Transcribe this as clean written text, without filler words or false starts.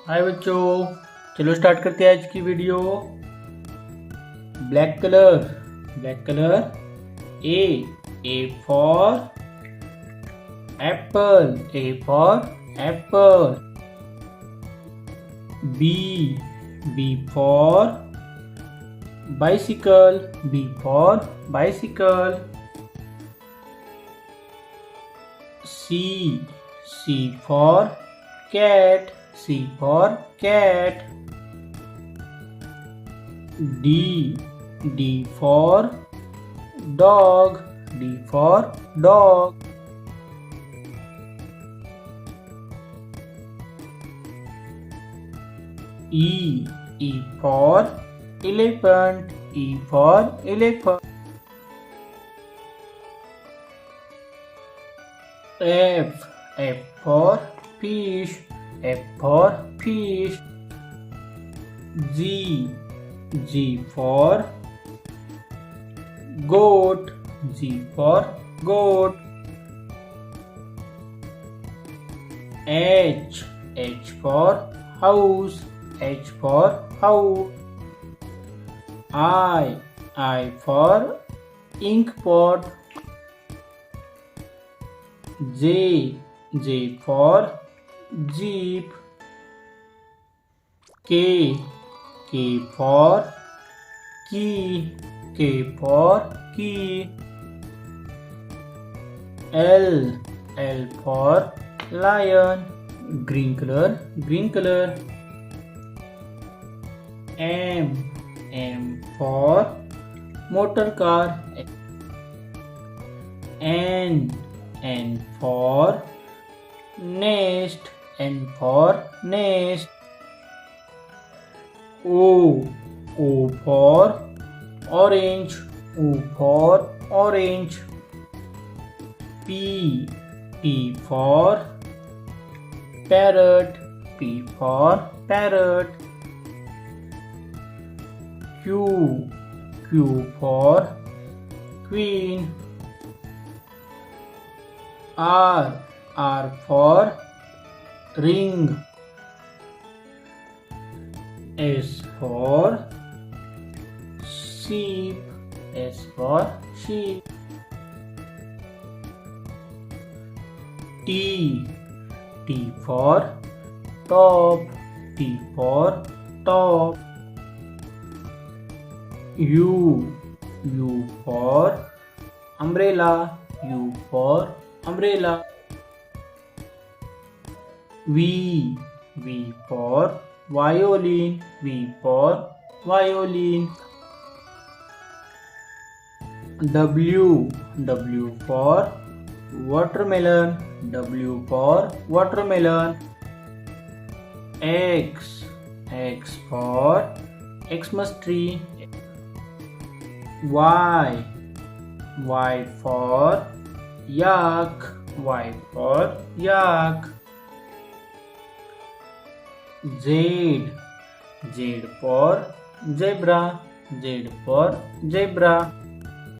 हाय बच्चों, चलो स्टार्ट करते हैं आज की video. Black colour A for apple, A for apple. B for bicycle, B for bicycle. C for cat, C for cat. D for dog, D for dog. E for elephant, E for elephant. F for fish, F for fish. G for goat, G for goat. H for house, H for house. I for ink pot. J for jeep. K for key, K for key. L for lion, green color. M for motor car. N for nest, N for nest. O for orange, O for orange. P for parrot, P for parrot. Q for queen. R for ring. S for sheep, S for sheep. T for top, T for top. U for umbrella, U for umbrella. V for violin, V for violin. W for watermelon, W for watermelon. X for Xmas tree. Y for yak, Y for yak. Z for zebra, Z for zebra.